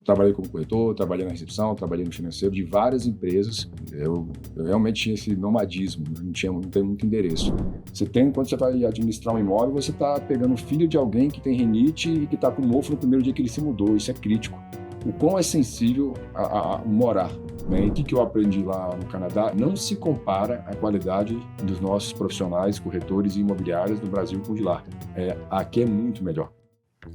Trabalhei como corretor, trabalhei na recepção, trabalhei no financeiro de várias empresas. Eu realmente tinha esse nomadismo, não tem muito endereço. Quando você vai administrar um imóvel, você está pegando o filho de alguém que tem rinite e que está com mofo no primeiro dia que ele se mudou. Isso é crítico. O quão é sensível a morar. Né? E o que eu aprendi lá no Canadá? Não se compara a qualidade dos nossos profissionais, corretores e imobiliários do Brasil com o de lá. Aqui é muito melhor.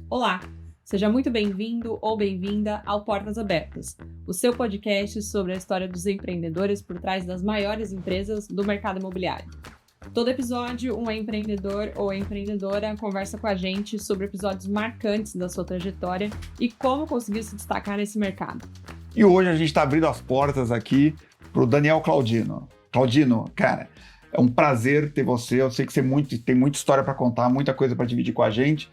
Olá! Seja muito bem-vindo ou bem-vinda ao Portas Abertas, o seu podcast sobre a história dos empreendedores por trás das maiores empresas do mercado imobiliário. Todo episódio, um empreendedor ou empreendedora conversa com a gente sobre episódios marcantes da sua trajetória e como conseguiu se destacar nesse mercado. E hoje a gente está abrindo as portas aqui para o Daniel Claudino. Claudino, cara, é um prazer ter você. Eu sei que você tem muita história para contar, muita coisa para dividir com a gente.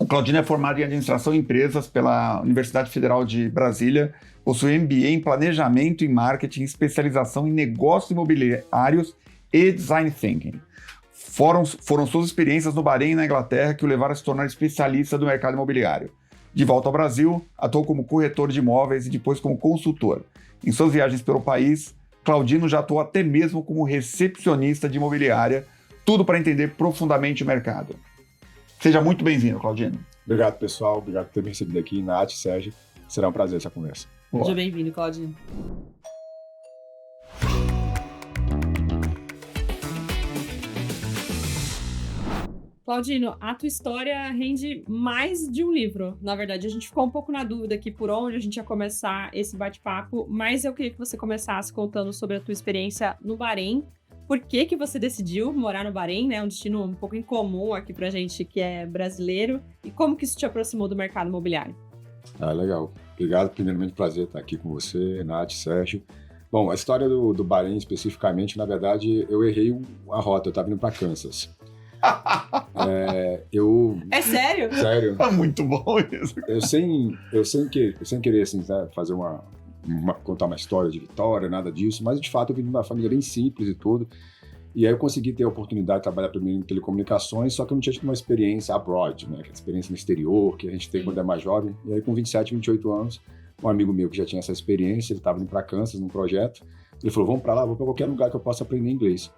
O Claudino é formado em Administração e Empresas pela Universidade Federal de Brasília, possui MBA em Planejamento e Marketing, especialização em Negócios Imobiliários e Design Thinking. Foram suas experiências no Bahrein e na Inglaterra que o levaram a se tornar especialista do mercado imobiliário. De volta ao Brasil, atuou como corretor de imóveis e depois como consultor. Em suas viagens pelo país, Claudino já atuou até mesmo como recepcionista de imobiliária, tudo para entender profundamente o mercado. Seja muito bem-vindo, Claudino. Obrigado, pessoal. Obrigado por ter me recebido aqui. Nath, Sérgio, será um prazer essa conversa. Boa. Seja bem-vindo, Claudino. Claudino, a tua história rende mais de um livro. Na verdade, a gente ficou um pouco na dúvida aqui por onde a gente ia começar esse bate-papo, mas eu queria que você começasse contando sobre a tua experiência no Bahrein. Por que você decidiu morar no Bahrein, né? Um destino um pouco incomum aqui pra gente que é brasileiro. E como que isso te aproximou do mercado imobiliário? Legal. Obrigado. Primeiramente, prazer estar aqui com você, Nath, Sérgio. Bom, a história do Bahrein especificamente, na verdade, eu errei a rota. Eu estava indo para Kansas. É sério? Sério. É muito bom isso. Eu sem querer assim, fazer contar uma história de vitória, nada disso, mas de fato eu vim de uma família bem simples e tudo, e aí eu consegui ter a oportunidade de trabalhar primeiro em telecomunicações, só que eu não tinha tido uma experiência abroad, né, aquela experiência no exterior, que a gente tem quando é mais jovem, e aí com 27, 28 anos, um amigo meu que já tinha essa experiência, ele estava indo para Kansas num projeto, ele falou, vamos para lá, vou para qualquer lugar que eu possa aprender inglês.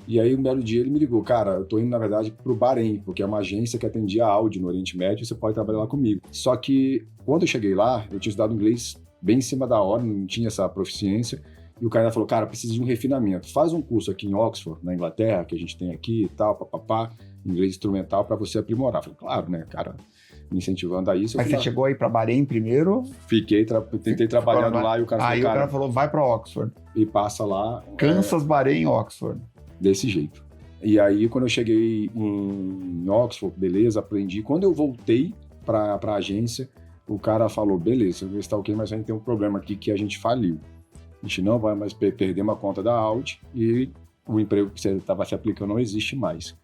E aí, um belo dia, ele me ligou, cara, eu tô indo, na verdade, pro Bahrein, porque é uma agência que atendia a Audi no Oriente Médio e você pode trabalhar lá comigo. Só que, quando eu cheguei lá, eu tinha estudado inglês bem em cima da hora, não tinha essa proficiência, e o cara falou, cara, precisa de um refinamento. Faz um curso aqui em Oxford, na Inglaterra, que a gente tem aqui e tal, papapá, inglês instrumental, para você aprimorar. Eu falei, claro, né, cara, me incentivando a isso. Mas você chegou aí para Bahrein primeiro? Tentei trabalhando lá e o cara falou, aí o cara falou, vai para Oxford. E passa lá. Kansas, Bahrein, Oxford. Desse jeito. E aí, quando eu cheguei em Oxford, beleza, aprendi. Quando eu voltei para a agência, o cara falou, beleza, está ok, mas a gente tem um problema aqui que a gente faliu. A gente não vai mais perder uma conta da Audi e o emprego que você estava se aplicando não existe mais.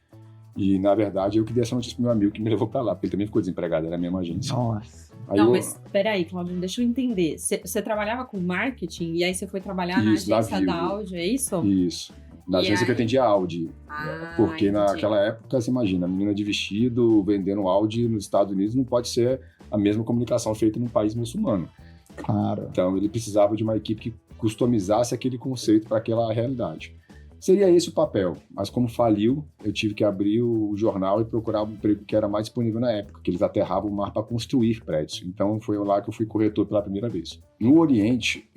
E, na verdade, eu que dei essa notícia pro meu amigo que me levou para lá, porque ele também ficou desempregado, era a mesma agência. Nossa. Mas peraí, Claudinho, deixa eu entender. Você trabalhava com marketing e aí você foi trabalhar na agência da Audi, é isso? Isso. Na agência que atendia a Audi. Porque naquela época, você imagina, a menina de vestido vendendo Audi nos Estados Unidos não pode ser a mesma comunicação feita num país muçulmano. Claro. Então, ele precisava de uma equipe que customizasse aquele conceito para aquela realidade. Seria esse o papel, mas como faliu, eu tive que abrir o jornal e procurar um emprego que era mais disponível na época, que eles aterravam o mar para construir prédios. Então, foi lá que eu fui corretor pela primeira vez. No Oriente,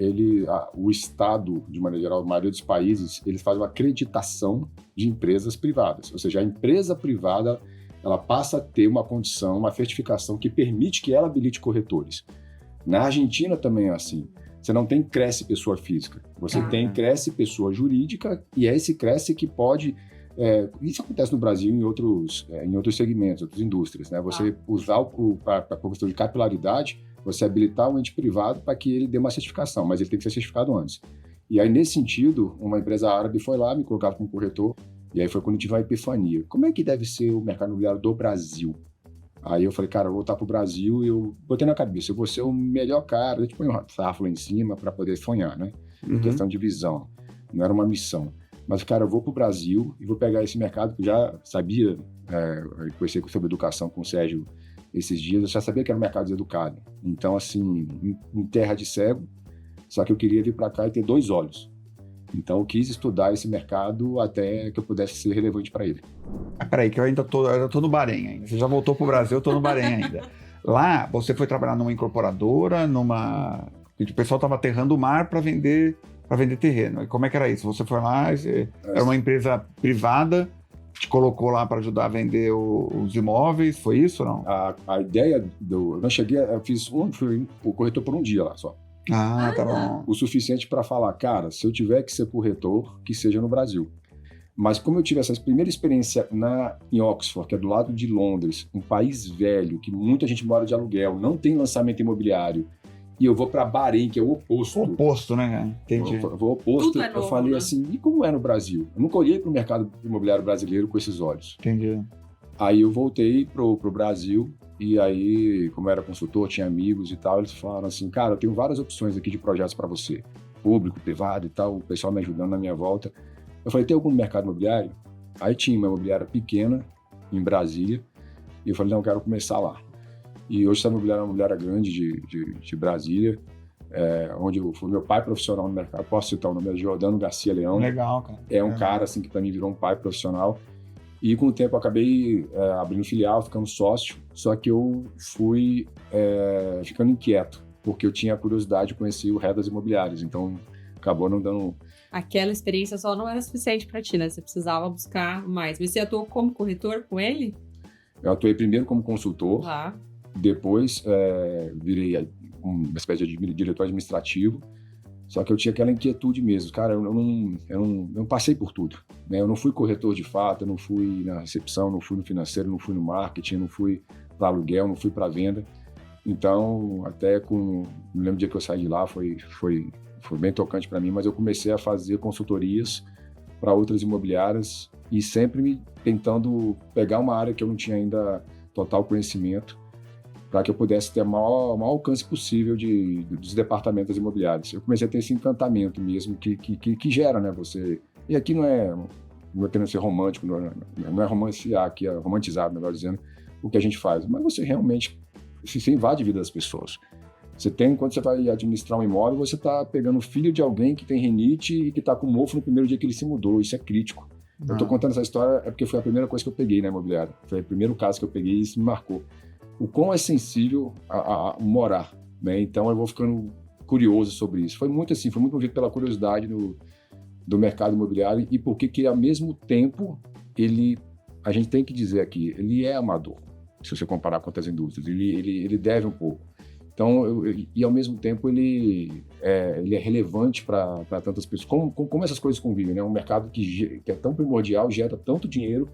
o Estado, de maneira geral, a maioria dos países, eles fazem uma acreditação de empresas privadas. Ou seja, a empresa privada, ela passa a ter uma condição, uma certificação que permite que ela habilite corretores. Na Argentina também é assim. Você não tem cresce pessoa física, você tem cresce pessoa jurídica e é esse cresce que pode... isso acontece no Brasil em outros segmentos, outras indústrias, né? Você usar para a questão de capilaridade, você habilitar um ente privado para que ele dê uma certificação, mas ele tem que ser certificado antes. E aí, nesse sentido, uma empresa árabe foi lá, me colocava como corretor, e aí foi quando eu tive uma epifania. Como é que deve ser o mercado imobiliário do Brasil? Aí eu falei, cara, eu vou voltar pro Brasil e eu botei na cabeça, eu vou ser o melhor cara, eu põe um sarrafo lá em cima para poder sonhar, né? Questão de visão, não era uma missão. Mas, cara, eu vou pro Brasil e vou pegar esse mercado que eu já sabia, conversei sobre educação com o Sérgio esses dias, eu já sabia que era um mercado deseducado. Então, assim, em terra de cego, só que eu queria vir para cá e ter 2 olhos. Então, eu quis estudar esse mercado até que eu pudesse ser relevante para ele. Peraí, que eu tô no Bahrein ainda. Você já voltou pro Brasil, eu tô no Bahrein ainda. Lá, você foi trabalhar numa incorporadora, o pessoal estava aterrando o mar para vender terreno. E como é que era isso? Você foi lá, era uma empresa privada, te colocou lá para ajudar a vender os imóveis, foi isso ou não? A ideia eu não cheguei, fui o corretor por um dia lá só. Ah, tá bom. O suficiente para falar, cara, se eu tiver que ser corretor, que seja no Brasil. Mas como eu tive essa primeira experiência em Oxford, que é do lado de Londres, um país velho, que muita gente mora de aluguel, não tem lançamento imobiliário, e eu vou para Bahrein, que é o oposto. O oposto, né? Entendi. Vou oposto. Tudo é novo, eu falei né? assim, e como é no Brasil? Eu nunca olhei para o mercado imobiliário brasileiro com esses olhos. Entendi. Aí eu voltei pro Brasil, e aí, como eu era consultor, tinha amigos e tal, eles falaram assim, cara, eu tenho várias opções aqui de projetos para você, público, privado e tal, o pessoal me ajudando na minha volta. Eu falei, tem algum no mercado imobiliário? Aí tinha uma imobiliária pequena, em Brasília, e eu falei, não, eu quero começar lá. E hoje essa imobiliária é uma imobiliária grande de Brasília, onde foi meu pai profissional no mercado, posso citar o nome, é Giordano Garcia Leão. Legal, cara. É um cara, assim, que para mim virou um pai profissional. E com o tempo eu acabei abrindo filial, ficando sócio, só que eu fui ficando inquieto, porque eu tinha a curiosidade de conhecer o rei das imobiliárias, então acabou não dando... Aquela experiência só não era suficiente para ti, né? Você precisava buscar mais. Mas você atuou como corretor com ele? Eu atuei primeiro como consultor, depois virei uma espécie de diretor administrativo, só que eu tinha aquela inquietude mesmo. Cara, eu não passei por tudo, né? Eu não fui corretor de fato, eu não fui na recepção, não fui no financeiro, não fui no marketing, não fui para aluguel, não fui para venda. Então, me lembro do dia que eu saí de lá, foi bem tocante para mim, mas eu comecei a fazer consultorias para outras imobiliárias e sempre tentando pegar uma área que eu não tinha ainda total conhecimento, para que eu pudesse ter o maior alcance possível dos departamentos imobiliários. Eu comecei a ter esse encantamento mesmo que gera, né, você... E aqui não é querendo ser romântico, não é romancear aqui, é romantizar, melhor dizendo, o que a gente faz, mas você realmente se invade a vida das pessoas. Quando você vai administrar um imóvel, você está pegando o filho de alguém que tem rinite e que está com mofo no primeiro dia que ele se mudou, isso é crítico. Eu estou contando essa história porque foi a primeira coisa que eu peguei na imobiliária, foi o primeiro caso que eu peguei e isso me marcou. O quão é sensível a morar, né? Então eu vou ficando curioso sobre isso. Foi muito movido pela curiosidade do mercado imobiliário e porque ao mesmo tempo a gente tem que dizer aqui, ele é amador, se você comparar com outras indústrias, ele deve um pouco. Então, e ao mesmo tempo ele é relevante para tantas pessoas. Como essas coisas convivem, né? Um mercado que é tão primordial, gera tanto dinheiro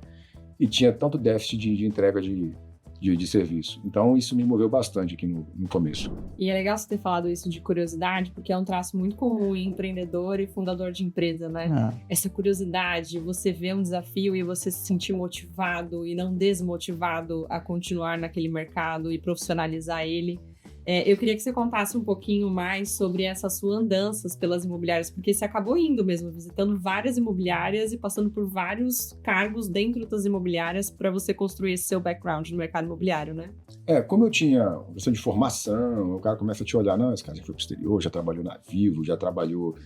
e tinha tanto déficit de entrega de serviço. Então, isso me moveu bastante aqui no começo. E é legal você ter falado isso de curiosidade, porque é um traço muito comum em empreendedor e fundador de empresa, né? Essa curiosidade, você vê um desafio e você se sentir motivado e não desmotivado a continuar naquele mercado e profissionalizar ele. Eu queria que você contasse um pouquinho mais sobre essas suas andanças pelas imobiliárias, porque você acabou indo mesmo, visitando várias imobiliárias e passando por vários cargos dentro das imobiliárias para você construir esse seu background no mercado imobiliário, né? Como eu tinha questão de formação, o cara começa a te olhar, não, esse cara já foi pro exterior, já trabalhou na Vivo, já trabalhou,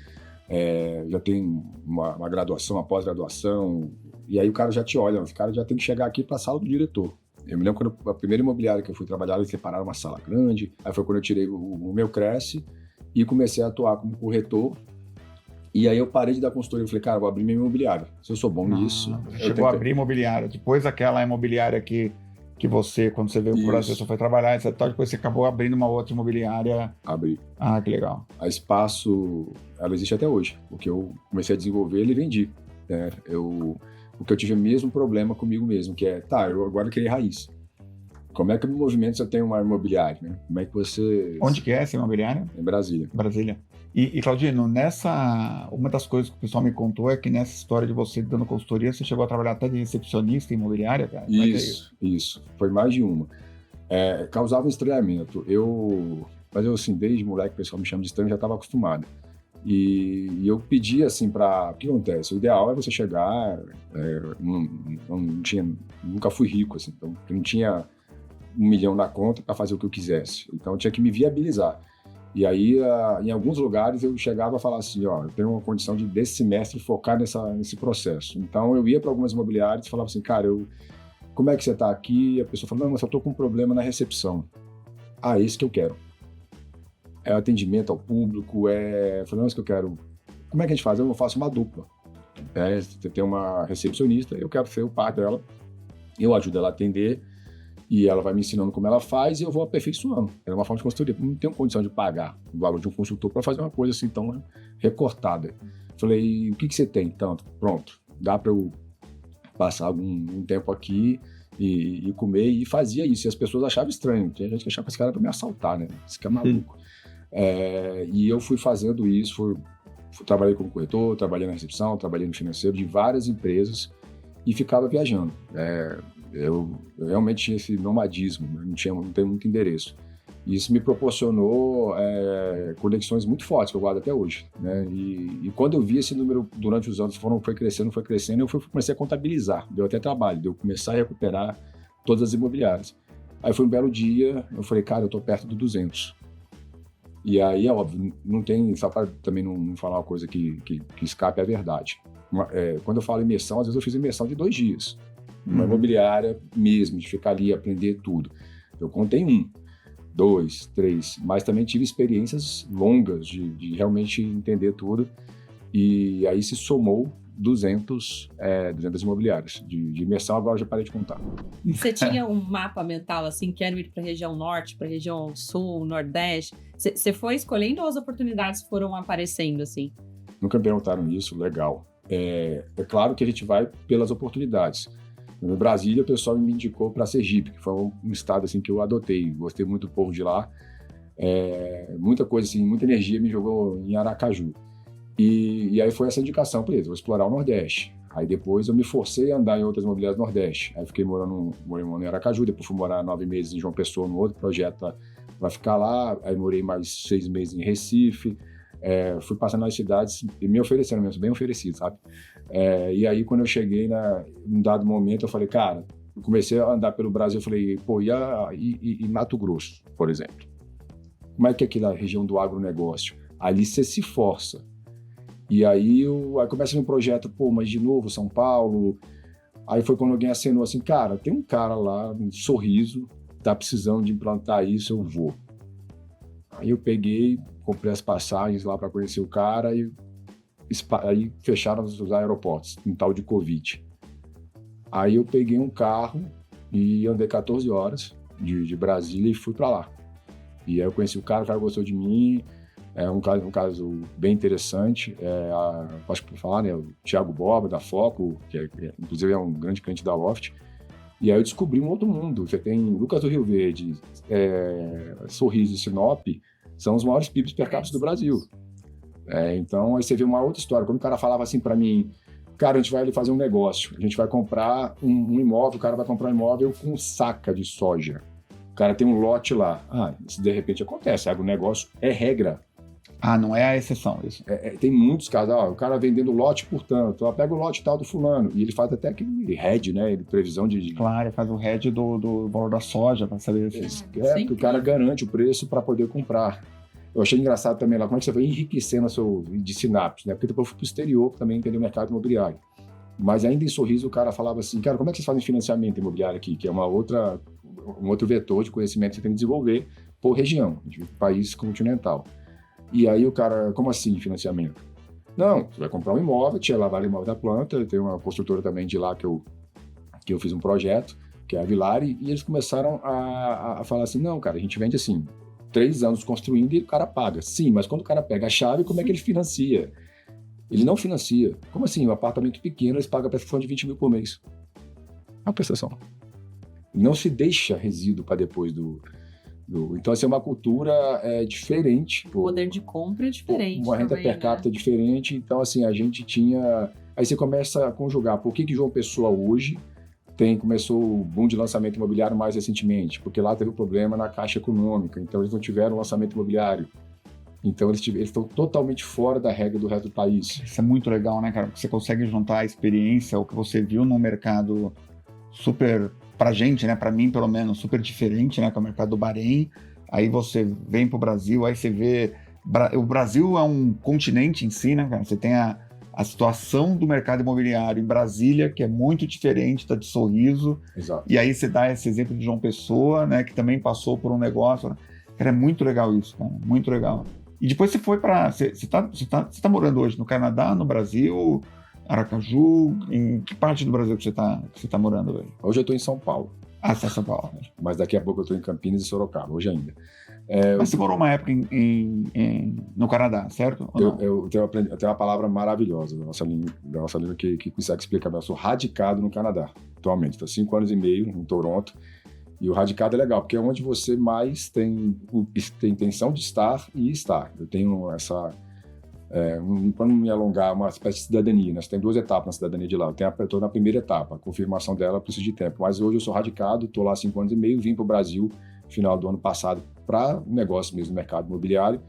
já tem uma graduação, uma pós-graduação, e aí o cara já te olha, esse cara já tem que chegar aqui para a sala do diretor. Eu me lembro quando a primeira imobiliária que eu fui trabalhar, eles separaram uma sala grande, aí foi quando eu tirei o meu Cresce e comecei a atuar como corretor. E aí eu parei de dar consultoria, eu falei, cara, vou abrir minha imobiliária. Se eu sou bom nisso... Chegou a abrir imobiliária. Depois daquela imobiliária que você, quando você veio para o Brasil, você foi trabalhar, etc. Depois você acabou abrindo uma outra imobiliária. Abri. Ah, que legal. A Espaço, ela existe até hoje, porque eu comecei a desenvolver e vendi. Porque eu tive o mesmo problema comigo mesmo, que eu agora criei raiz. Como é que eu me movimento se eu tenho uma imobiliária, né? Como é que você... Onde que é essa imobiliária? Em Brasília. Brasília. E Claudino, uma das coisas que o pessoal me contou é que nessa história de você dando consultoria, você chegou a trabalhar até de recepcionista imobiliária, cara? Isso. Foi mais de uma. Causava um estranhamento. Mas eu, assim, desde moleque, o pessoal me chama de estranho, já estava acostumado. E eu pedi, assim, o que acontece? O ideal é você chegar, nunca fui rico, assim, então não tinha 1 milhão na conta para fazer o que eu quisesse. Então eu tinha que me viabilizar. E aí, em alguns lugares, eu chegava a falar assim, ó, eu tenho uma condição de, desse semestre, focar nesse processo. Então eu ia para algumas imobiliárias e falava assim, cara, como é que você está aqui? E a pessoa falava, não, mas eu estou com um problema na recepção. Ah, esse que eu quero. É atendimento ao público, eu falei, não, esse que eu quero. Como é que a gente faz? Eu faço uma dupla. Você tem uma recepcionista, eu quero ser o par dela, eu ajudo ela a atender, e ela vai me ensinando como ela faz e eu vou aperfeiçoando. É uma forma de consultoria. Não tenho condição de pagar o valor de um consultor para fazer uma coisa assim tão recortada. Falei, o que você tem? Tanto, pronto. Dá para eu passar um tempo aqui e comer, e fazia isso. E as pessoas achavam estranho. Tinha gente que achava que esse cara era para me assaltar, né? Esse cara é maluco. E eu fui fazendo isso, trabalhei como corretor, trabalhei na recepção, trabalhei no financeiro de várias empresas e ficava viajando. Eu realmente tinha esse nomadismo, não tenho muito endereço. E isso me proporcionou conexões muito fortes, que eu guardo até hoje, né? E quando eu vi esse número durante os anos, foi crescendo, eu comecei a contabilizar. Deu até trabalho, deu começar a recuperar todas as imobiliárias. Aí foi um belo dia, eu falei, cara, eu tô perto do 200. E aí, é óbvio, não tem, só para também não falar uma coisa que escape à verdade. Quando eu falo imersão, às vezes eu fiz imersão de 2 dias. Uma imobiliária mesmo, de ficar ali e aprender tudo. Eu contei 1, 2, 3, mas também tive experiências longas de realmente entender tudo. E aí se somou 200 imobiliárias. De imersão, agora eu já parei de contar. Você tinha um mapa mental, assim, quero ir para a região norte, para a região sul, nordeste? Você foi escolhendo ou as oportunidades foram aparecendo, assim? Nunca me perguntaram isso, legal. É claro que a gente vai pelas oportunidades. No Brasília, o pessoal me indicou para Sergipe, que foi um estado assim, que eu adotei. Gostei muito do povo de lá. Muita coisa, assim, muita energia me jogou em Aracaju. E aí foi essa indicação, beleza, vou explorar o Nordeste. Aí depois eu me forcei a andar em outras imobiliárias do Nordeste. Aí fiquei morando em Aracaju, depois fui morar 9 meses em João Pessoa, no outro projeto para ficar lá. Aí morei mais 6 meses em Recife. Fui passando nas cidades e me ofereceram mesmo, bem oferecido, sabe? E aí, quando eu cheguei num dado momento, eu falei, cara, eu comecei a andar pelo Brasil, eu falei, pô, e Mato Grosso, por exemplo? Como é que é aquela região do agronegócio? Ali você se força. E aí começa um projeto, pô, mas de novo, São Paulo. Aí foi quando alguém acenou assim, cara, tem um cara lá, um Sorriso, tá precisando de implantar isso, eu vou. Aí eu peguei, comprei as passagens lá para conhecer o cara e aí fecharam os aeroportos, em tal de Covid. Aí eu peguei um carro e andei 14 horas de Brasília e fui para lá. E aí eu conheci o cara gostou de mim, um caso bem interessante. Acho que por falar, né, o Thiago Borba, da Foco, que inclusive é um grande cliente da Loft. E aí eu descobri um outro mundo. Você tem Lucas do Rio Verde, Sorriso e Sinop, são os maiores PIBs per capita do Brasil. Então, aí você vê uma outra história. Quando o cara falava assim para mim, cara, a gente vai ali fazer um negócio, a gente vai comprar um imóvel, o cara vai comprar um imóvel com saca de soja. O cara tem um lote lá. Isso de repente acontece, agronegócio é regra. Não é a exceção isso. Tem muitos casos, o cara vendendo lote, portanto, pega o lote tal do fulano, e ele faz até aquele hedge, né, previsão de... Claro, ele faz o hedge do valor da soja, para saber... Porque o cara garante o preço para poder comprar. Eu achei engraçado também lá, como é que você vai enriquecendo de sinapse, né, porque depois eu fui para o exterior também entender o mercado imobiliário. Mas ainda em Sorriso, o cara falava assim, cara, como é que vocês fazem financiamento imobiliário aqui? Que é um outro vetor de conhecimento que você tem que desenvolver por região, de país continental. E aí o cara, como assim financiamento? Não, você vai comprar um imóvel, tinha lavado o imóvel da planta, tem uma construtora também de lá que eu fiz um projeto, que é a Vilari, e eles começaram a falar assim, não, cara, a gente vende assim, 3 anos construindo e o cara paga. Sim, mas quando o cara pega a chave, como é que ele financia? Ele não financia. Como assim? Um apartamento pequeno, eles pagam a prestação de 20 mil por mês. É uma prestação. Não se deixa resíduo para depois do... Então, assim, é uma cultura diferente. O poder de compra é diferente. Uma renda também, per capita diferente. Então, assim, a gente tinha... Aí você começa a conjugar. Por que João Pessoa hoje começou o boom de lançamento imobiliário mais recentemente? Porque lá teve um problema na Caixa Econômica. Então, eles não tiveram lançamento imobiliário. Então, eles estão totalmente fora da regra do resto do país. Isso é muito legal, né, cara? Porque você consegue juntar a experiência, o que você viu no mercado super pra gente, né, pra mim pelo menos, super diferente, né, que é o mercado do Bahrein. Aí você vem pro Brasil, aí você vê... O Brasil é um continente em si, né, cara? Você tem a situação do mercado imobiliário em Brasília, que é muito diferente da de Sorriso. Exato. E aí você dá esse exemplo de João Pessoa, né, que também passou por um negócio. Cara, é muito legal isso, cara, muito legal. E depois você foi para... Você tá morando hoje no Canadá, no Brasil, Aracaju? Em que parte do Brasil que você tá morando hoje? Hoje eu estou em São Paulo. Ah, você tá em São Paulo. Mas daqui a pouco eu estou em Campinas e Sorocaba, hoje ainda. Mas você morou uma época no Canadá, certo? Eu tenho uma palavra maravilhosa da nossa língua que consegue explicar. Eu sou radicado no Canadá, atualmente. Estou 5 anos e meio em Toronto. E o radicado é legal, porque é onde você mais tem intenção de estar e estar. Eu tenho essa... para não me alongar, uma espécie de cidadania, né? Você tem 2 etapas na cidadania de lá. Eu estou na primeira etapa, a confirmação dela precisa de tempo. Mas hoje eu sou radicado, estou lá 5 anos e meio, vim para o Brasil no final do ano passado para o negócio mesmo, mercado imobiliário,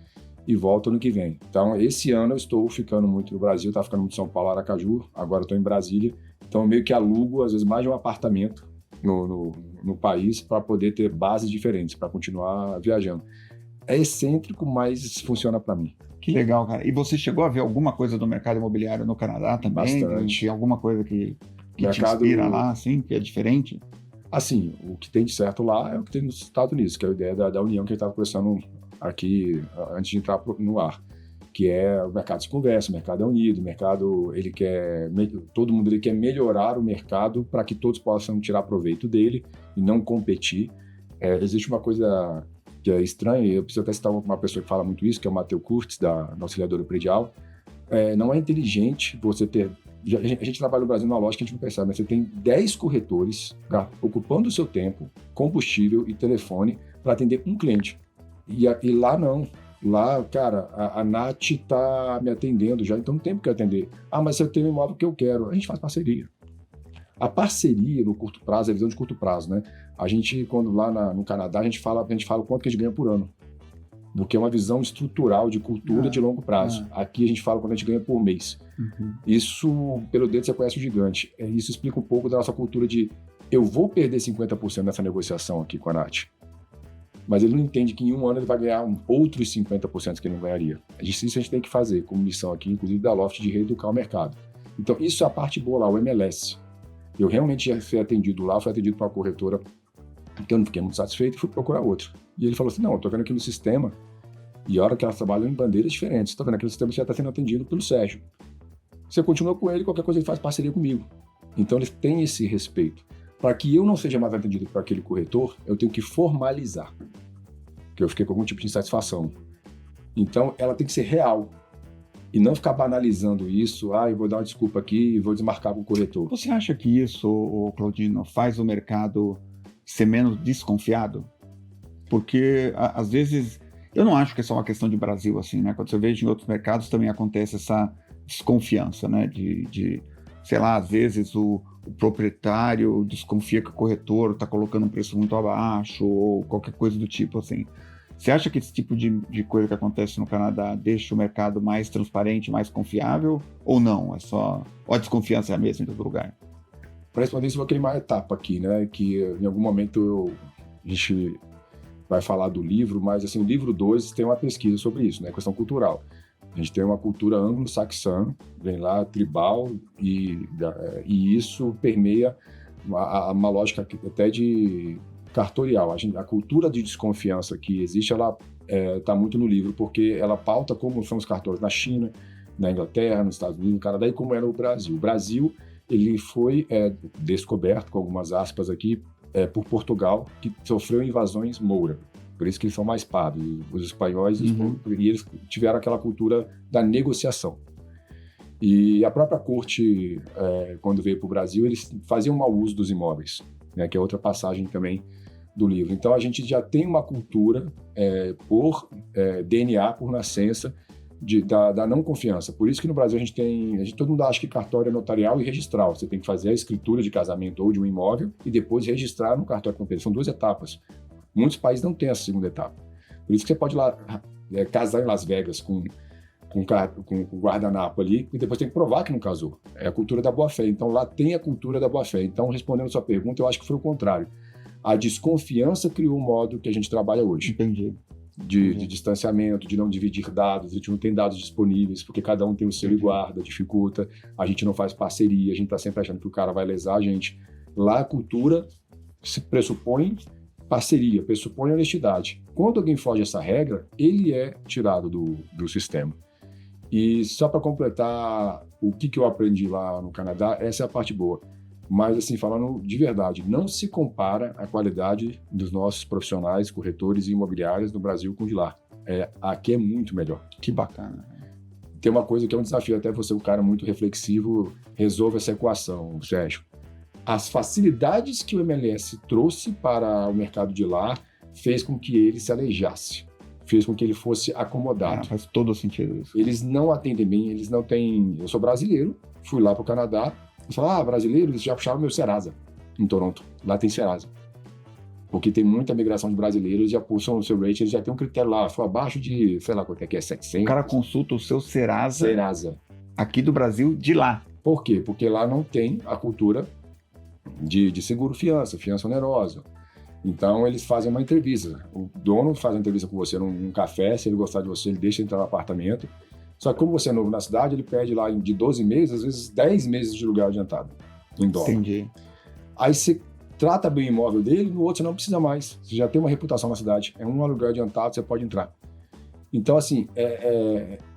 e volto ano que vem. Então, esse ano eu estou ficando muito no Brasil, estava ficando muito em São Paulo, Aracaju, agora estou em Brasília. Então, eu meio que alugo, às vezes, mais de um apartamento no país para poder ter bases diferentes, para continuar viajando. É excêntrico, mas funciona para mim. Que legal, cara. E você chegou a ver alguma coisa do mercado imobiliário no Canadá também? Bastante. Tem alguma coisa que Mercado... te inspira lá, assim, que é diferente? Assim, o que tem de certo lá é o que tem nos Estados Unidos, que é a ideia da união que a gente estava conversando aqui antes de entrar no ar, que é o mercado se conversa, o mercado é unido, o mercado, todo mundo ele quer melhorar o mercado para que todos possam tirar proveito dele e não competir. Existe uma coisa que é estranha, eu preciso até citar uma pessoa que fala muito isso, que é o Matheus Kurtz, da Auxiliadora Predial. Não é inteligente você ter... A gente trabalha no Brasil numa lógica que a gente não percebe, mas você tem 10 corretores ocupando o seu tempo, combustível e telefone para atender um cliente. E lá não. Lá, cara, a Nath tá me atendendo já, então não tem por que atender. Ah, mas eu tenho um imóvel que eu quero. A gente faz parceria. A parceria no curto prazo é a visão de curto prazo, né? A gente, quando lá no Canadá, a gente fala o quanto que a gente ganha por ano. Porque é uma visão estrutural de cultura de longo prazo. Aqui a gente fala quanto a gente ganha por mês. Uhum. Isso, pelo dedo você conhece o gigante. Isso explica um pouco da nossa cultura de eu vou perder 50% nessa negociação aqui com a Nath. Mas ele não entende que em um ano ele vai ganhar outros 50% que ele não ganharia. Isso a gente tem que fazer como missão aqui, inclusive da Loft, de reeducar o mercado. Então isso é a parte boa lá, o MLS. Eu realmente já fui atendido lá, fui atendido por uma corretora que eu não fiquei muito satisfeito e fui procurar outra. E ele falou assim, não, eu tô vendo aqui no sistema, e a hora que elas trabalham em bandeiras diferentes, tô vendo aqui no sistema que já está sendo atendido pelo Sérgio. Você continua com ele, qualquer coisa ele faz parceria comigo. Então eles têm esse respeito. Para que eu não seja mais atendido por aquele corretor, eu tenho que formalizar. Que eu fiquei com algum tipo de insatisfação. Então ela tem que ser real. E não ficar banalizando isso, eu vou dar uma desculpa aqui e vou desmarcar com o corretor. Você acha que isso, Claudino, faz o mercado ser menos desconfiado? Porque, às vezes, eu não acho que é só uma questão de Brasil, assim, né? Quando você vê em outros mercados também acontece essa desconfiança, né? Sei lá, às vezes o proprietário desconfia que o corretor está colocando um preço muito abaixo ou qualquer coisa do tipo, assim. Você acha que esse tipo de coisa que acontece no Canadá deixa o mercado mais transparente, mais confiável ou não? Ou a desconfiança é a mesma em todo lugar? Para responder isso, eu vou queimar uma etapa aqui, né? Que em algum momento a gente vai falar do livro, mas assim, o livro 2 tem uma pesquisa sobre isso, né? Questão cultural. A gente tem uma cultura anglo-saxã, vem lá, tribal, e isso permeia uma lógica até de cartorial. A cultura de desconfiança que existe, ela está muito no livro, porque ela pauta como são os cartórios na China, na Inglaterra, nos Estados Unidos, no Canadá, e como era o Brasil. O Brasil, ele foi descoberto, com algumas aspas aqui, por Portugal, que sofreu invasões moura. Por isso que eles são mais pardos, os espanhóis, e eles tiveram aquela cultura da negociação. E a própria corte, quando veio para o Brasil, eles faziam mau uso dos imóveis, né, que é outra passagem também do livro. Então a gente já tem uma cultura por DNA, por nascença, da não confiança. Por isso que no Brasil todo mundo acha que cartório é notarial e registral. Você tem que fazer a escritura de casamento ou de um imóvel e depois registrar no cartório com São 2 etapas. Muitos países não têm essa segunda etapa. Por isso que você pode ir lá casar em Las Vegas com com o guardanapo ali, e depois tem que provar que não casou. É a cultura da boa-fé. Então, lá tem a cultura da boa-fé. Então, respondendo a sua pergunta, eu acho que foi o contrário. A desconfiança criou um modo que a gente trabalha hoje. Entendi. De distanciamento, de não dividir dados, a gente não tem dados disponíveis, porque cada um tem o seu e guarda, dificulta, a gente não faz parceria, a gente está sempre achando que o cara vai lesar a gente. Lá a cultura se pressupõe parceria, pressupõe honestidade. Quando alguém foge essa regra, ele é tirado do sistema. E só para completar o que eu aprendi lá no Canadá, essa é a parte boa. Mas, assim, falando de verdade, não se compara a qualidade dos nossos profissionais, corretores e imobiliários no Brasil com o de lá. Aqui é muito melhor. Que bacana. Tem uma coisa que é um desafio, até você, um cara muito reflexivo, resolve essa equação, Sérgio. As facilidades que o MLS trouxe para o mercado de lá fez com que ele se aleijasse, fez com que ele fosse acomodado. Faz todo sentido isso. Eles não atendem bem, eles não têm... Eu sou brasileiro, fui lá para o Canadá, eles falaram, brasileiro, eles já puxaram meu Serasa em Toronto. Lá tem Serasa. Porque tem muita migração de brasileiros, já puxam o seu rate, eles já tem um critério lá, foi abaixo de, sei lá, quanto é que é, 700. O cara consulta o seu Serasa aqui do Brasil, de lá. Por quê? Porque lá não tem a cultura de seguro-fiança, fiança onerosa. Então, eles fazem uma entrevista. O dono faz uma entrevista com você num café, se ele gostar de você, ele deixa entrar no apartamento. Só que como você é novo na cidade, ele pede lá de 12 meses, às vezes 10 meses de lugar adiantado, em dólar. Entendi. Aí você trata bem o imóvel dele, no outro você não precisa mais. Você já tem uma reputação na cidade. É um aluguel adiantado, você pode entrar. Então, assim,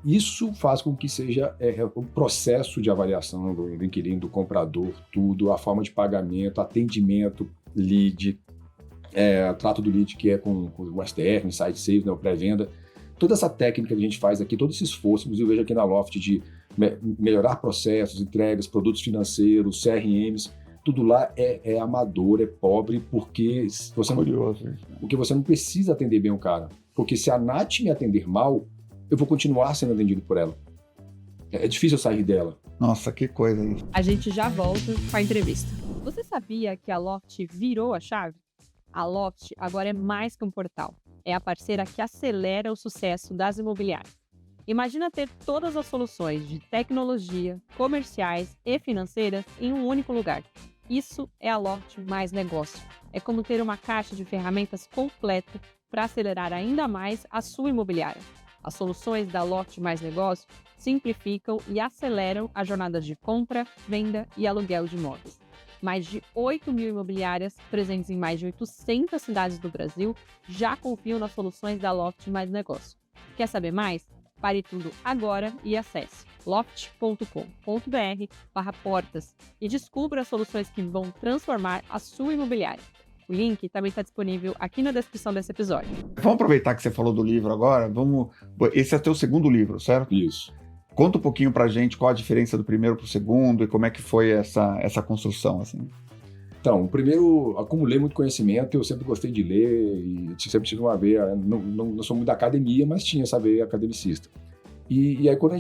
isso faz com que seja o processo de avaliação do inquilino, do comprador, tudo, a forma de pagamento, atendimento, lead, trato do lead que é com o STR, o Insight Save, né, o pré-venda. Toda essa técnica que a gente faz aqui, todo esse esforço, inclusive eu vejo aqui na Loft, de melhorar processos, entregas, produtos financeiros, CRMs, tudo lá é amador, é pobre, porque você não precisa atender bem o cara. Porque se a Nath me atender mal, eu vou continuar sendo atendido por ela. É difícil eu sair dela. Nossa, que coisa isso. A gente já volta com a entrevista. Você sabia que a Loft virou a chave? A Loft agora é mais que um portal. É a parceira que acelera o sucesso das imobiliárias. Imagina ter todas as soluções de tecnologia, comerciais e financeiras em um único lugar. Isso é a Loft mais negócio. É como ter uma caixa de ferramentas completa para acelerar ainda mais a sua imobiliária. As soluções da Loft mais negócio simplificam e aceleram as jornadas de compra, venda e aluguel de imóveis. Mais de 8 mil imobiliárias, presentes em mais de 800 cidades do Brasil, já confiam nas soluções da Loft mais negócio. Quer saber mais? Pare tudo agora e acesse loft.com.br/portas e descubra as soluções que vão transformar a sua imobiliária. O link também está disponível aqui na descrição desse episódio. Vamos aproveitar que você falou do livro agora. Esse é o teu segundo livro, certo? Isso. Conta um pouquinho pra gente qual a diferença do primeiro pro segundo e como é que foi essa construção, assim. Então, o primeiro, acumulei muito conhecimento, eu sempre gostei de ler e sempre tive uma veia, não sou muito da academia, mas tinha essa veia academicista. E aí quando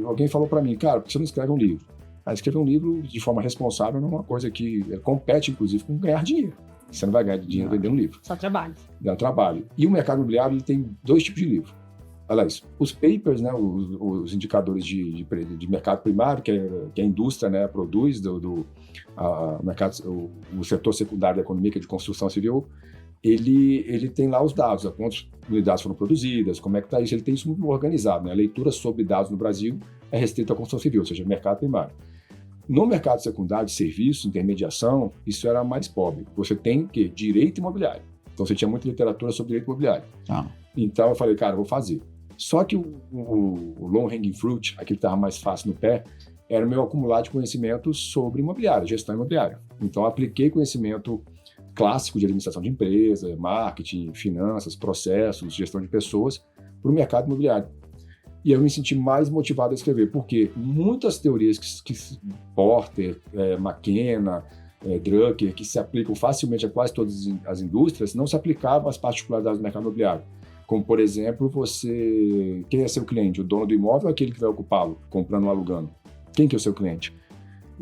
alguém falou para mim, cara, por que você não escreve um livro? Escrever um livro de forma responsável é uma coisa que compete, inclusive, com ganhar dinheiro. Você não vai ganhar dinheiro vendendo um livro. Só trabalho. Dá trabalho. E o mercado imobiliário ele tem dois tipos de livro. Aliás, os papers, né, os indicadores de mercado primário, que a indústria, né, produz, o setor secundário da economia, que é de construção civil, ele tem lá os dados, quantas unidades foram produzidas, como é que está isso, ele tem isso muito organizado. Né? A leitura sobre dados no Brasil é restrita à construção civil, ou seja, mercado primário. No mercado secundário de serviço, intermediação, isso era mais pobre. Você tem o quê? Direito imobiliário. Então você tinha muita literatura sobre direito imobiliário. Então eu falei, cara, eu vou fazer. Só que o long hanging fruit, aquele que estava mais fácil no pé, era o meu acumular de conhecimento sobre imobiliária, gestão imobiliária. Então, eu apliquei conhecimento clássico de administração de empresa, marketing, finanças, processos, gestão de pessoas, para o mercado imobiliário. E eu me senti mais motivado a escrever, porque muitas teorias que Porter, McKenna, Drucker, que se aplicam facilmente a quase todas as indústrias, não se aplicavam às particularidades do mercado imobiliário. Como, por exemplo, quem é seu cliente? O dono do imóvel ou aquele que vai ocupá-lo, comprando ou alugando? Quem que é o seu cliente?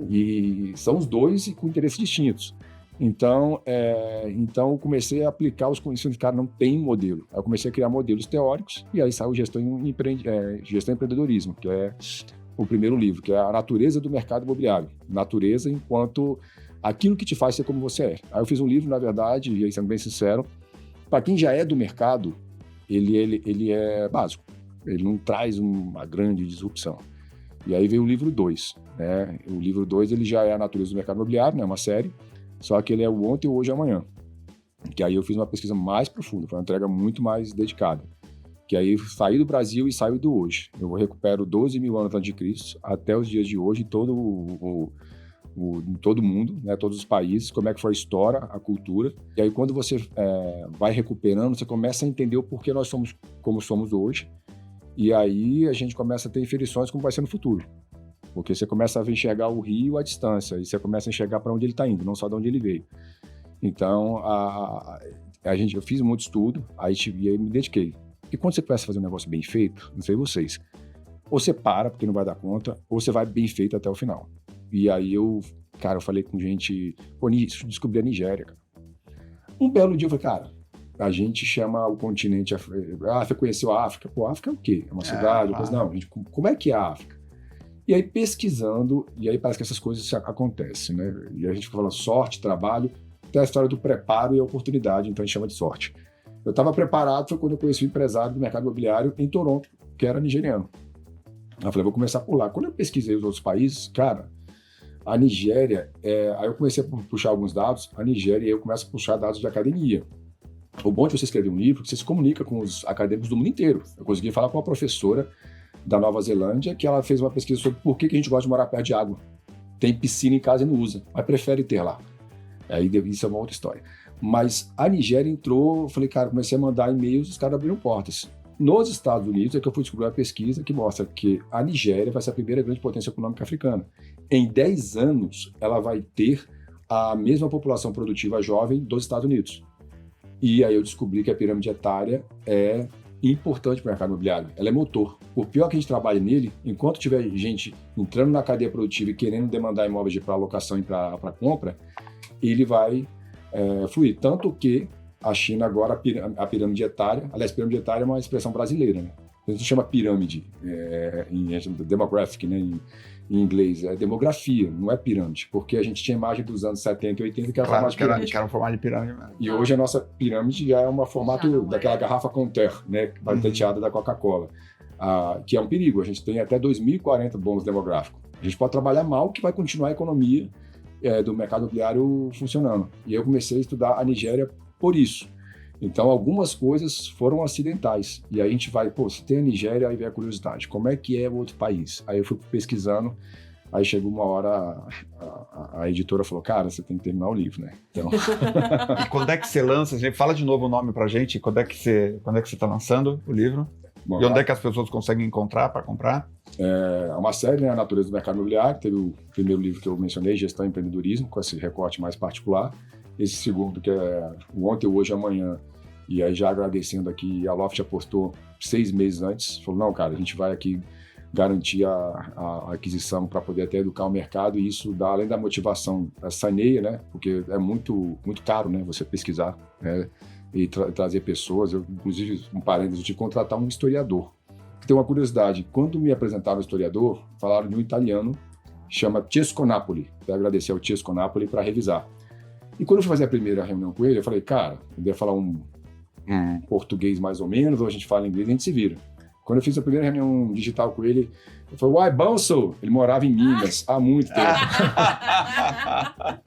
E são os dois com interesses distintos. Então eu comecei a aplicar os conhecimentos. Cara, não tem modelo. Aí eu comecei a criar modelos teóricos e aí saiu Gestão e Empreendedorismo, que é o primeiro livro, que é a natureza do mercado imobiliário. Natureza enquanto aquilo que te faz ser como você é. Aí eu fiz um livro, na verdade, e aí sendo bem sincero, para quem já é do mercado, ele é básico. Ele não traz uma grande disrupção. E aí veio o livro 2. Né? O livro 2 ele já é a natureza do mercado imobiliário, né? Uma série, só que ele é o ontem, o hoje e amanhã. Que aí eu fiz uma pesquisa mais profunda, foi uma entrega muito mais dedicada. Que aí saí do Brasil e saio do hoje. Eu recupero 12 mil anos antes de Cristo até os dias de hoje em todo em todo mundo, né, todos os países, como é que foi a história, a cultura. E aí quando você vai recuperando, você começa a entender o porquê nós somos como somos hoje. E aí a gente começa a ter inferições como vai ser no futuro. Porque você começa a enxergar o rio à distância e você começa a enxergar para onde ele está indo, não só de onde ele veio. Então, eu fiz muito estudo, e aí me dediquei. E quando você começa a fazer um negócio bem feito, não sei vocês, ou você para, porque não vai dar conta, ou você vai bem feito até o final. E aí eu falei com gente, descobri a Nigéria, cara. Um belo dia eu falei, cara, a gente chama o continente, você conheceu a África? Pô, a África é o quê? É uma cidade? Claro. Não, gente, como é que é a África? E aí pesquisando, e aí parece que essas coisas acontecem, né? E a gente fica falando sorte, trabalho, até a história do preparo e a oportunidade, então a gente chama de sorte. Eu estava preparado, foi quando eu conheci o empresário do mercado imobiliário em Toronto, que era nigeriano. Eu falei, vou começar por lá. Quando eu pesquisei os outros países, cara, a Nigéria, aí eu comecei a puxar alguns dados, a Nigéria, e eu começo a puxar dados de academia. O bom de você escrever um livro, você se comunica com os acadêmicos do mundo inteiro. Eu consegui falar com uma professora da Nova Zelândia, que ela fez uma pesquisa sobre por que a gente gosta de morar perto de água. Tem piscina em casa e não usa, mas prefere ter lá. Aí isso é uma outra história. Mas a Nigéria entrou, eu falei, cara, comecei a mandar e-mails, os caras abriram portas. Nos Estados Unidos é que eu fui descobrir uma pesquisa que mostra que a Nigéria vai ser a primeira grande potência econômica africana. Em 10 anos, ela vai ter a mesma população produtiva jovem dos Estados Unidos. E aí eu descobri que a pirâmide etária é importante para o mercado imobiliário. Ela é motor. Por pior que a gente trabalhe nele, enquanto tiver gente entrando na cadeia produtiva e querendo demandar imóveis para alocação e para compra, ele vai fluir. Tanto que a China agora, a pirâmide etária, aliás, pirâmide etária é uma expressão brasileira, né? A gente chama pirâmide, demographic, né? Em inglês, é demografia, não é pirâmide, porque a gente tinha imagem dos anos 70 e 80 que era formato de pirâmide. Que era um formato de pirâmide mesmo. E hoje a nossa pirâmide já é um formato daquela garrafa Conter, né? Patenteada da Coca-Cola, que é um perigo. A gente tem até 2040 bônus demográfico. A gente pode trabalhar mal, que vai continuar a economia do mercado imobiliário funcionando. E eu comecei a estudar a Nigéria por isso. Então, algumas coisas foram acidentais. E aí a gente vai, se tem a Nigéria, aí vem a curiosidade. Como é que é o outro país? Aí eu fui pesquisando, aí chegou uma hora, a editora falou, cara, você tem que terminar o livro, né? Então... E quando é que você lança? Fala de novo o nome pra gente. Quando é que você está lançando o livro? Bom, e onde é que as pessoas conseguem encontrar para comprar? É uma série, né? A Natureza do Mercado Imobiliário. Teve o primeiro livro que eu mencionei, Gestão e Empreendedorismo, com esse recorte mais particular. Esse segundo, que é o Ontem, o Hoje e Amanhã. E aí, já agradecendo aqui, a Loft apostou 6 meses antes. Falou, não, cara, a gente vai aqui garantir a aquisição para poder até educar o mercado. E isso dá, além da motivação, saneia, né? Porque é muito, muito caro, né? Você pesquisar, né? E trazer pessoas. Eu, inclusive, um parênteses, eu tive que contratar um historiador. Tem uma curiosidade. Quando me apresentaram o historiador, falaram de um italiano, chama Cesco Napoli. Eu agradecer ao Cesco Napoli para revisar. E quando eu fui fazer a primeira reunião com ele, eu falei, cara, eu devia falar um português mais ou menos, ou a gente fala inglês, a gente se vira. Quando eu fiz a primeira reunião digital com ele, eu falei, uai, bom, sou. Ele morava em Minas há muito tempo.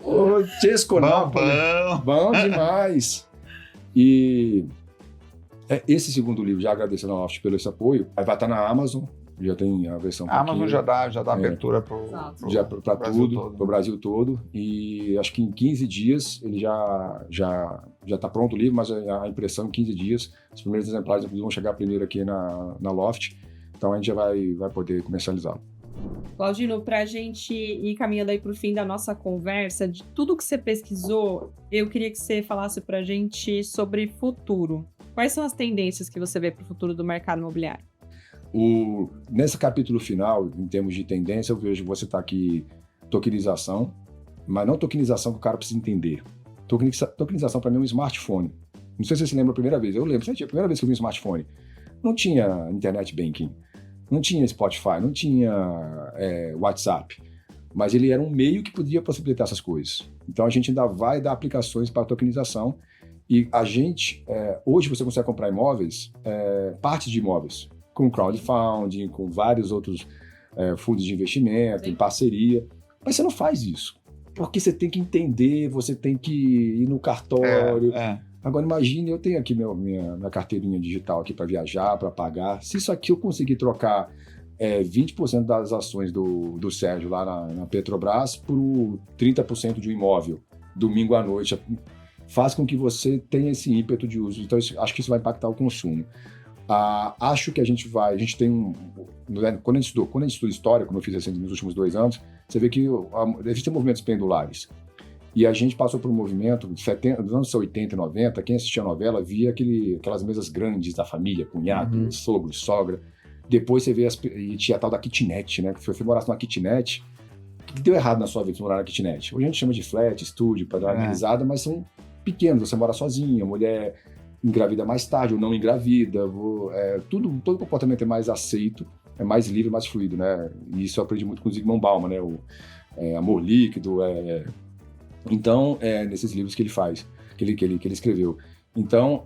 Ô, Cesco Napoli, bom demais. E esse segundo livro, já agradecendo ao Loft pelo esse apoio, vai estar na Amazon. Já tem a versão. A Amazon já dá abertura para tudo, para o Brasil todo. E acho que em 15 dias ele já está pronto o livro, mas a impressão em 15 dias. Os primeiros exemplares vão chegar primeiro aqui na Loft. Então a gente já vai poder comercializá-lo. Claudino, para a gente ir caminhando aí para o fim da nossa conversa, de tudo que você pesquisou, eu queria que você falasse para a gente sobre futuro. Quais são as tendências que você vê para o futuro do mercado imobiliário? Nesse capítulo final, em termos de tendência, eu vejo que você está aqui tokenização, mas não tokenização que o cara precisa entender. Tokenização para mim é um smartphone. Não sei se você se lembra a primeira vez. Eu lembro, a primeira vez que eu vi um smartphone. Não tinha internet banking, não tinha Spotify, não tinha WhatsApp. Mas ele era um meio que podia possibilitar essas coisas. Então a gente ainda vai dar aplicações para a tokenização. E a gente, hoje você consegue comprar imóveis, partes de imóveis, com crowdfunding, com vários outros fundos de investimento, em parceria. Mas você não faz isso. Porque você tem que entender, você tem que ir no cartório. Agora imagine, eu tenho aqui minha carteirinha digital aqui para viajar, para pagar. Se isso aqui eu conseguir trocar 20% das ações do Sérgio lá na Petrobras por 30% de um imóvel, domingo à noite, faz com que você tenha esse ímpeto de uso. Então acho que isso vai impactar o consumo. Acho que a gente tem quando a gente estuda história, como eu fiz assim nos últimos 2 anos, você vê que existem movimentos pendulares. E a gente passou por um movimento dos anos 80 e 90, quem assistia a novela via aquelas mesas grandes da família, cunhado, sogro, sogra. Depois você vê e tinha a tal da kitnet, né? Que você morasse numa kitnet, o que deu errado na sua vida de morar na kitnet? Hoje a gente chama de flat, estúdio, para dar uma analisada, mas são pequenos, você mora sozinha, a mulher engravida mais tarde ou não engravida, todo comportamento é mais aceito, é mais livre, mais fluido, né? E isso eu aprendi muito com o Zygmunt Bauman, né? Amor Líquido, então, nesses livros que ele faz, que ele escreveu. Então,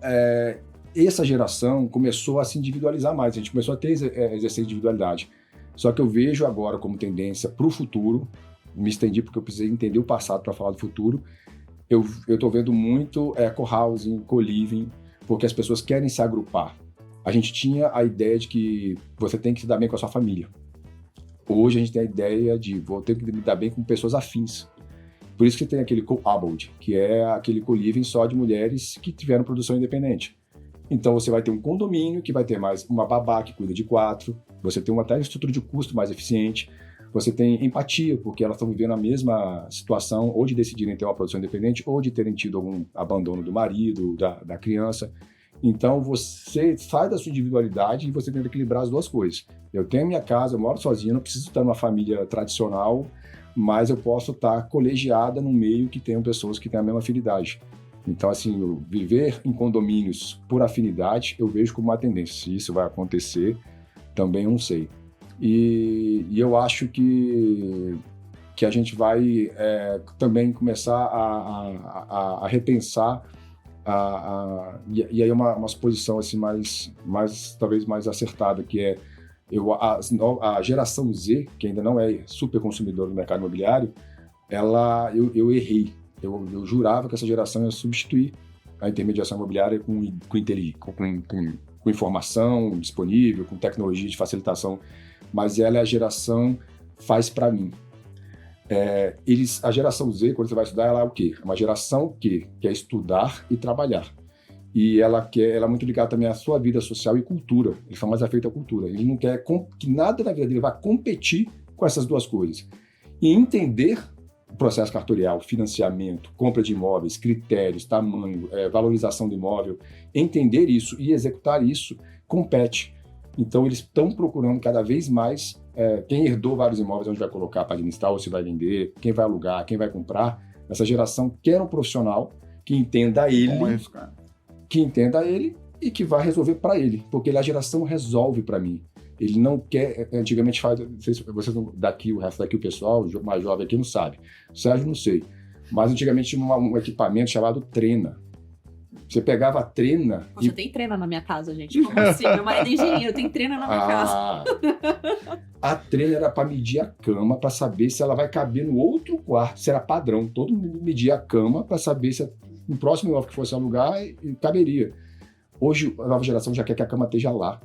essa geração começou a se individualizar mais, a gente começou a exercer individualidade. Só que eu vejo agora como tendência para o futuro, me estendi porque eu precisei entender o passado para falar do futuro, eu estou vendo muito co-housing, co-living, porque as pessoas querem se agrupar. A gente tinha a ideia de que você tem que se dar bem com a sua família. Hoje a gente tem a ideia de vou ter que me dar bem com pessoas afins. Por isso que tem aquele co-household, que é aquele co-living só de mulheres que tiveram produção independente. Então você vai ter um condomínio que vai ter mais uma babá que cuida de 4, você tem até estrutura de custo mais eficiente, você tem empatia, porque elas estão vivendo a mesma situação, ou de decidirem ter uma produção independente, ou de terem tido algum abandono do marido, da criança. Então você sai da sua individualidade e você tenta equilibrar as duas coisas. Eu tenho a minha casa, eu moro sozinho, não preciso estar numa família tradicional, mas eu posso estar colegiada num meio que tenham pessoas que têm a mesma afinidade. Então, assim, viver em condomínios por afinidade, eu vejo como uma tendência. Se isso vai acontecer, também eu não sei. E eu acho que a gente vai também começar a repensar e aí uma posição assim talvez mais acertada, que é a geração Z, que ainda não é super consumidora do mercado imobiliário, eu errei. Eu jurava que essa geração ia substituir a intermediação imobiliária com informação disponível, com tecnologia de facilitação, mas ela é a geração faz para mim. A geração Z, quando você vai estudar, ela é o quê? É uma geração que quer estudar e trabalhar. E ela é muito ligada também à sua vida social e cultura. Eles são mais afeitos à cultura. Ele não quer que nada na vida dele vá competir com essas duas coisas. E entender o processo cartorial, financiamento, compra de imóveis, critérios, tamanho, valorização do imóvel, entender isso e executar isso compete. Então, eles estão procurando cada vez mais quem herdou vários imóveis, onde vai colocar para administrar ou se vai vender, quem vai alugar, quem vai comprar. Essa geração quer um profissional que entenda ele, e que vai resolver para ele, porque a geração resolve para mim. Ele não quer, antigamente vocês daqui, o resto daqui, o pessoal mais jovem aqui não sabe. O Sérgio não sei, mas antigamente tinha um equipamento chamado Trena. Você pegava a trena... Você tem trena na minha casa, gente. Como assim? Meu marido é engenheiro, tem trena na minha casa. A trena era para medir a cama, para saber se ela vai caber no outro quarto, se era padrão. Todo mundo media a cama para saber se no próximo imóvel que fosse alugar, caberia. Hoje, a nova geração já quer que a cama esteja lá.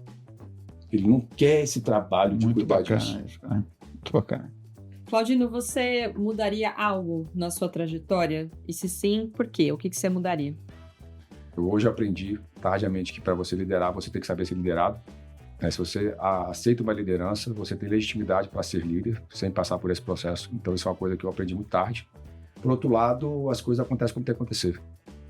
Ele não quer esse trabalho de cuidar disso. Muito bacana. Claudino, você mudaria algo na sua trajetória? E se sim, por quê? O que você mudaria? Eu hoje aprendi tardiamente que para você liderar, você tem que saber ser liderado. Se você aceita uma liderança, você tem legitimidade para ser líder, sem passar por esse processo. Então, isso é uma coisa que eu aprendi muito tarde. Por outro lado, as coisas acontecem como tem que acontecer.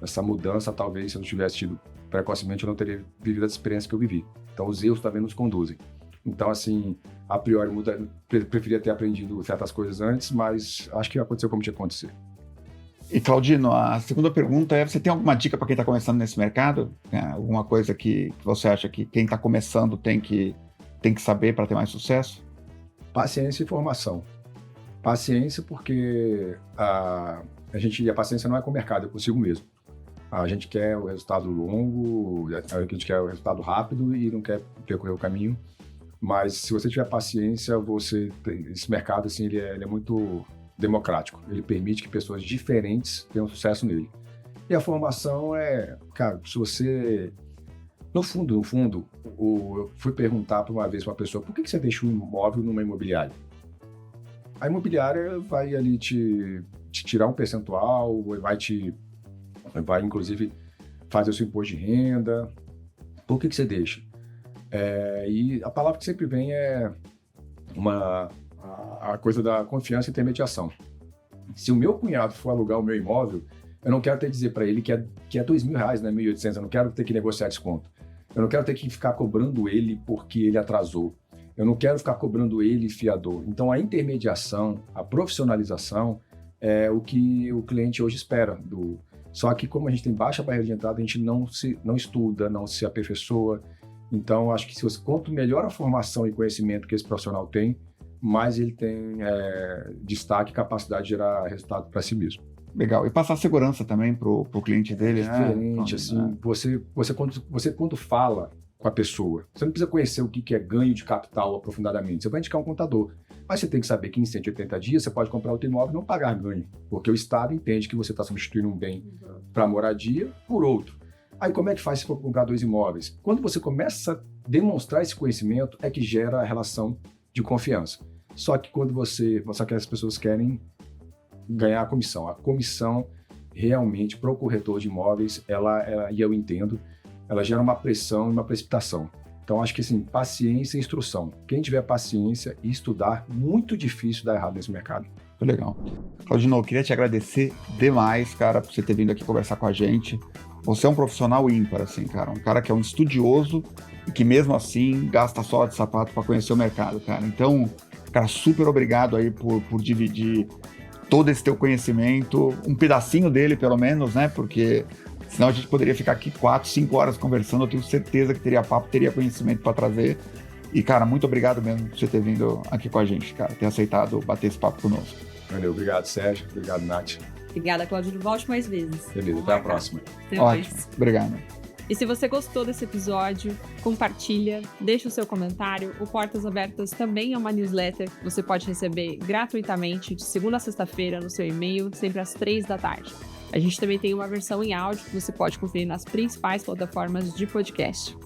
Essa mudança, talvez, se eu não tivesse tido precocemente, eu não teria vivido a experiência que eu vivi. Então, os erros também nos conduzem. Então, assim, a priori, preferia ter aprendido certas coisas antes, mas acho que aconteceu como tinha que acontecer. E, Claudino, a segunda pergunta é, você tem alguma dica para quem está começando nesse mercado? Alguma coisa que você acha que quem está começando tem que saber para ter mais sucesso? Paciência e formação. Paciência porque a paciência não é com o mercado, é consigo mesmo. A gente quer o resultado longo, a gente quer o resultado rápido e não quer percorrer o caminho. Mas se você tiver paciência, esse mercado assim, ele é muito democrático. Ele permite que pessoas diferentes tenham sucesso nele. E a formação cara, se você... No fundo, eu fui perguntar por uma vez para uma pessoa, por que você deixa um imóvel numa imobiliária? A imobiliária vai ali te tirar um percentual, vai inclusive fazer o seu imposto de renda. Por que você deixa? E a palavra que sempre vem é a coisa da confiança e intermediação. Se o meu cunhado for alugar o meu imóvel, eu não quero ter que dizer para ele que é R$2.000, não é R$1.800, eu não quero ter que negociar desconto. Eu não quero ter que ficar cobrando ele porque ele atrasou. Eu não quero ficar cobrando ele fiador. Então, a intermediação, a profissionalização é o que o cliente hoje espera. Só que, como a gente tem baixa barreira de entrada, a gente não estuda, não se aperfeiçoa. Então, acho que quanto melhor a formação e conhecimento que esse profissional tem, mais ele tem destaque e capacidade de gerar resultado para si mesmo. Legal. E passar segurança também para o cliente dele, né? Diferente, assim. Você quando fala com a pessoa, você não precisa conhecer o que é ganho de capital aprofundadamente. Você vai indicar um contador. Mas você tem que saber que em 180 dias você pode comprar outro imóvel e não pagar ganho. Porque o Estado entende que você está substituindo um bem para moradia por outro. Aí como é que faz se for comprar 2 imóveis? Quando você começa a demonstrar esse conhecimento, é que gera a relação de confiança. Só que as pessoas querem ganhar a comissão. A comissão realmente para o corretor de imóveis, e eu entendo, ela gera uma pressão e uma precipitação. Então acho que assim, paciência e instrução. Quem tiver paciência e estudar, muito difícil dar errado nesse mercado. Muito legal. Claudino, eu queria te agradecer demais, cara, por você ter vindo aqui conversar com a gente. Você é um profissional ímpar, assim, cara. Um cara que é um estudioso e que mesmo assim gasta sola de sapato para conhecer o mercado, cara. Então, cara, super obrigado aí por dividir todo esse teu conhecimento, um pedacinho dele pelo menos, né? Porque senão a gente poderia ficar aqui 4, 5 horas conversando. Eu tenho certeza que teria papo, teria conhecimento para trazer. E, cara, muito obrigado mesmo por você ter vindo aqui com a gente, cara. Ter aceitado bater esse papo conosco. Valeu, obrigado, Sérgio. Obrigado, Nath. Obrigada, Claudino. Volte mais vezes. Beleza, até a próxima. Ótimo, obrigado. E se você gostou desse episódio, compartilha, deixa o seu comentário. O Portas Abertas também é uma newsletter que você pode receber gratuitamente de segunda a sexta-feira no seu e-mail, sempre às 15h. A gente também tem uma versão em áudio que você pode conferir nas principais plataformas de podcast.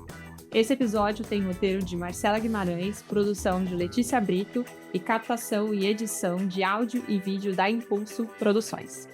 Esse episódio tem roteiro de Marcela Guimarães, produção de Letícia Brito e captação e edição de áudio e vídeo da Impulso Produções.